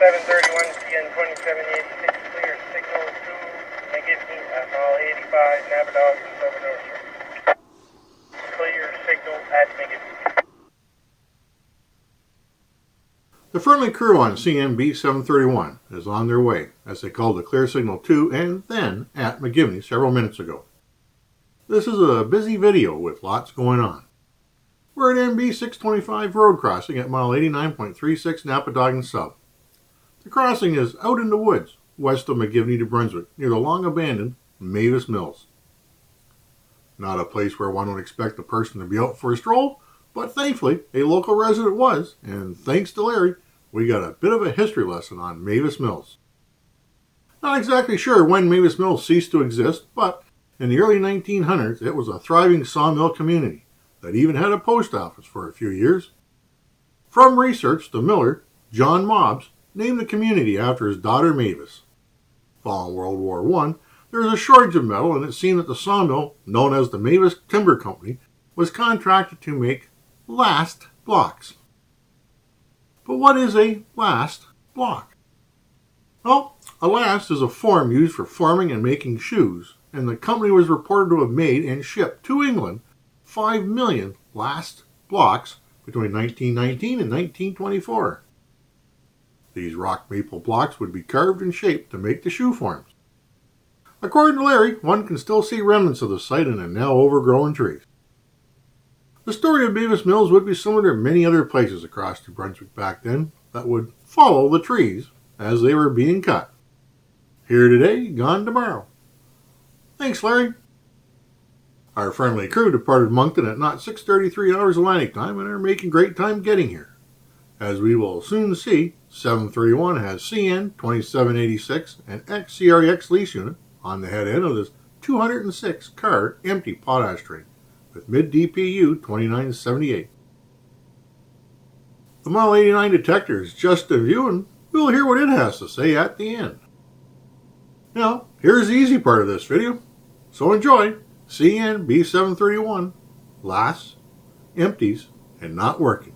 B731 CN2786 clear signal to McGivney at mile 85 Napadogan Sub. Clear signal at McGivney. The friendly crew on CN B731 is on their way as they called the clear signal to and then at McGivney several minutes ago. This is a busy video with lots going on. We're at MB 625 road crossing at mile 89.36 Napadogan Sub. The crossing is out in the woods west of McGivney, New Brunswick, near the long-abandoned Mavis Mills. Not a place where one would expect a person to be out for a stroll, but thankfully a local resident was, and thanks to Larry, we got a bit of a history lesson on Mavis Mills. Not exactly sure when Mavis Mills ceased to exist, but in the early 1900s it was a thriving sawmill community that even had a post office for a few years. From research, the miller, John Mobbs, named the community after his daughter Mavis. Following World War I, there was a shortage of metal, and it seemed that the sawmill, known as the Mavis Timber Company, was contracted to make last blocks. But what is a last block? Well, a last is a form used for forming and making shoes, and the company was reported to have made and shipped to England 5 million last blocks between 1919 and 1924. These rock maple blocks would be carved and shaped to make the shoe forms. According to Larry, one can still see remnants of the site in the now overgrown trees. The story of Mavis Mills would be similar to many other places across New Brunswick back then that would follow the trees as they were being cut. Here today, gone tomorrow. Thanks, Larry. Our friendly crew departed Moncton at not 6:33 hours Atlantic time and are making great time getting here. As we will soon see, 731 has CN2786 and exCREX lease unit on the head end of this 206-car empty potash train with mid-DPU 2978. The Mile 89 Detector is just a view, and we'll hear what it has to say at the end. Now, here's the easy part of this video, so enjoy CN B731, lasts, empties, and not working.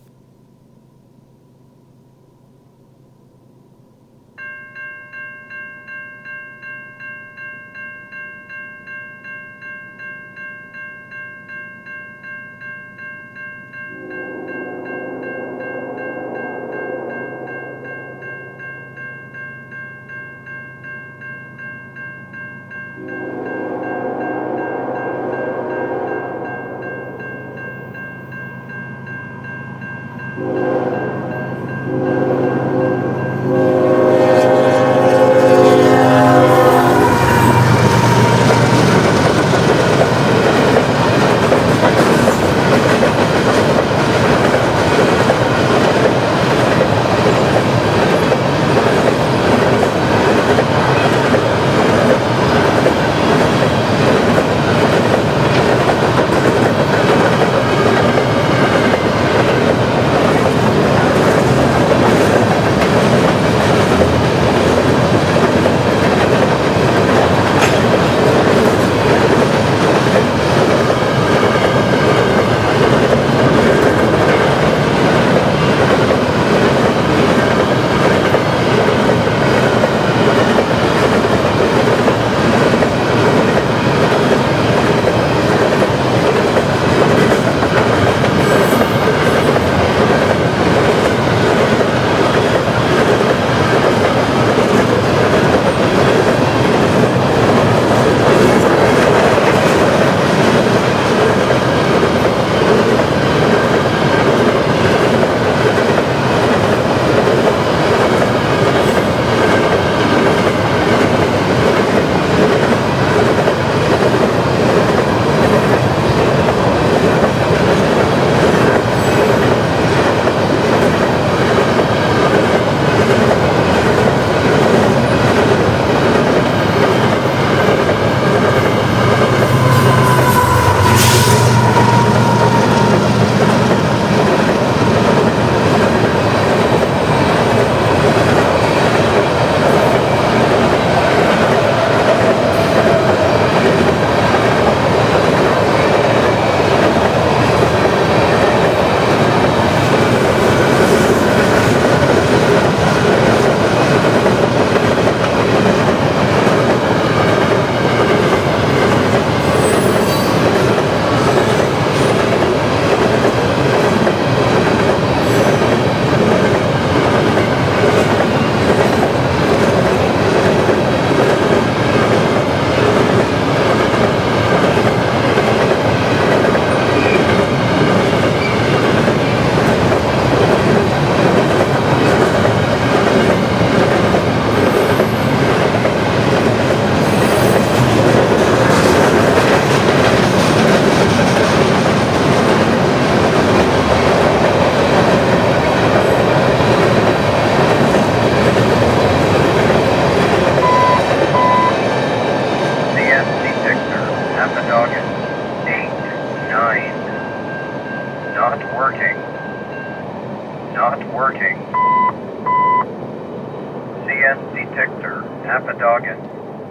Detector, Napadogan,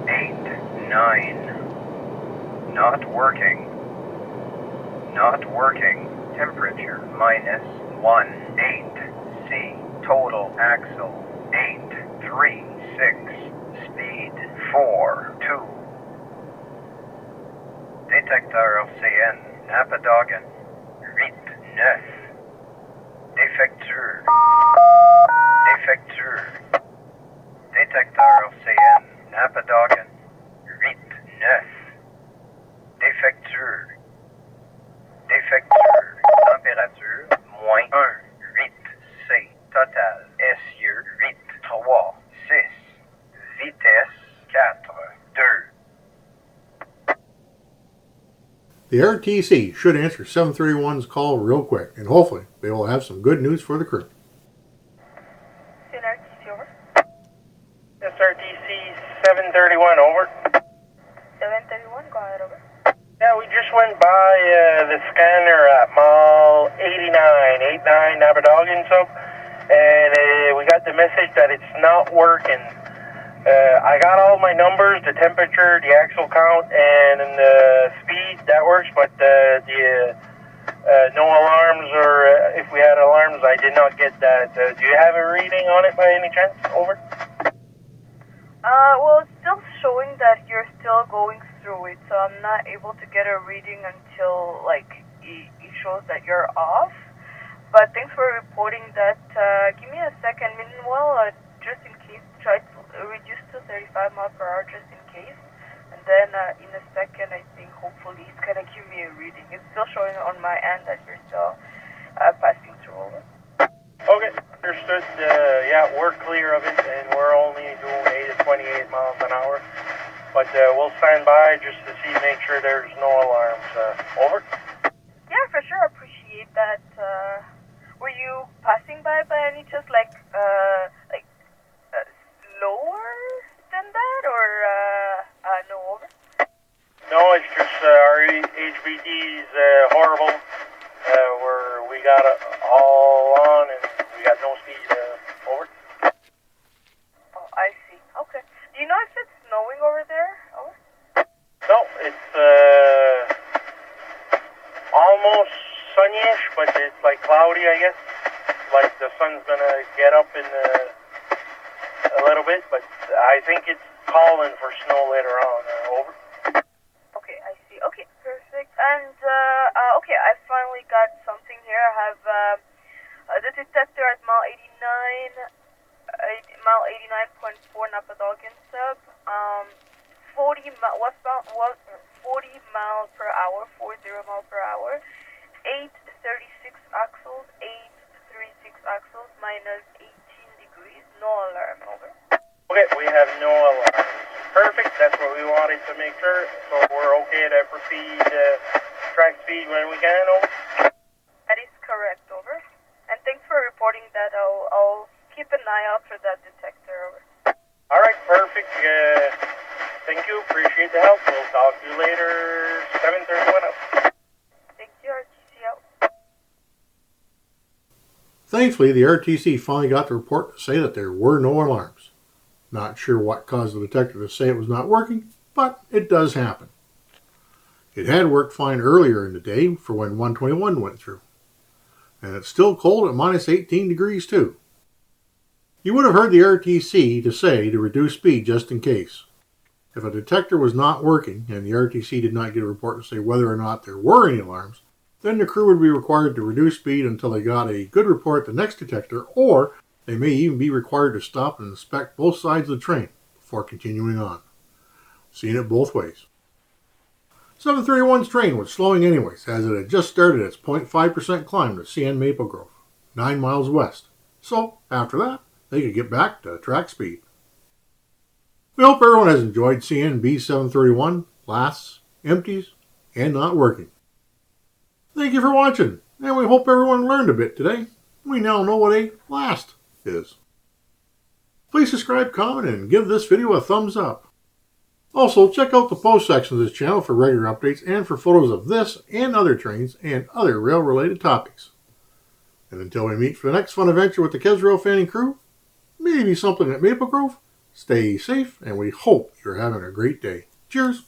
8, 9. Not working. Not working. Temperature -1, 8. C. Total axle 836. Speed 4, 2. Detector CN, Napadogan, 8, 9. Défectueux. Défectueux. Detector CN, Napadogan, 8, 9. Défectueux. Défectueux. Température -1, 8. C. Total SU 8, 3, 6. Vitesse 4, 2. The RTC should answer 731's call real quick, and hopefully they will have some good news for the crew. RTC over. SRTC 731, over. 731, go ahead, over. Yeah, we just went by the scanner at mile 89 Napadogan Sub, and we got the message that it's not working. I got all my numbers, the temperature, the axle count, and the speed, that works, but no alarms, or if we had alarms, I did not get that. Do you have a reading on it by any chance? Over. Well, it's still showing that you're still going through it, so I'm not able to get a reading until, like, it shows that you're off. But thanks for reporting that. Give me a second. Meanwhile, just in case, try to reduce to 35 miles per hour just in case. And then in a second, I think hopefully it's going to give me a reading. It's still showing on my end that you're still passing through, over. Okay, understood. Yeah, we're clear of it, and we're only doing 8 to 28 miles an hour. But we'll stand by just to see, make sure there's no alarms. Over. Yeah, for sure. Appreciate that. Were you passing by any chance, like slower than that, or no, over? No, it's just our HBD's horrible. We got it all on, and we got no speed. Over. Oh, I see. Okay. Do you know if it's snowing over there? Over. No, it's almost sunnyish, but it's like cloudy, I guess. Like the sun's gonna get up in a little bit, but I think it's calling for snow later on. Over. Okay, I see. Okay, perfect. And okay, I finally got something here. I have the detector at mile 89.4 Napadogan Sub. 40 miles per hour, 40 miles per hour. 836 axles, 836 axles, -18 degrees. No alarm, over. Okay, we have no alarms. Perfect, that's what we wanted to make sure. So we're okay to proceed track speed when we can, over? That is correct, over. And thanks for reporting that. I'll keep an eye out for that detector, over. Alright, perfect. Thank you, appreciate the help. We'll talk to you later. 731 up. Thank you, RTC out. Thankfully, the RTC finally got the report to say that there were no alarms. Not sure what caused the detector to say it was not working, but it does happen. It had worked fine earlier in the day for when 121 went through. And it's still cold at -18 degrees too. You would have heard the RTC to say to reduce speed just in case. If a detector was not working and the RTC did not get a report to say whether or not there were any alarms, then the crew would be required to reduce speed until they got a good report at the next detector, or they may even be required to stop and inspect both sides of the train before continuing on. Seen it both ways. 731's train was slowing anyways, as it had just started its 0.5% climb to CN Maple Grove, 9 miles west. So, after that, they could get back to track speed. We hope everyone has enjoyed CN B731, lasts, empties, and not working. Thank you for watching, and we hope everyone learned a bit today. We now know what a last is. Please subscribe, comment, and give this video a thumbs up. Also, check out the post section of this channel for regular updates and for photos of this and other trains and other rail-related topics. And until we meet for the next fun adventure with the railfan crew, maybe something at Maple Grove, Stay safe, and we hope you're having a great day. Cheers!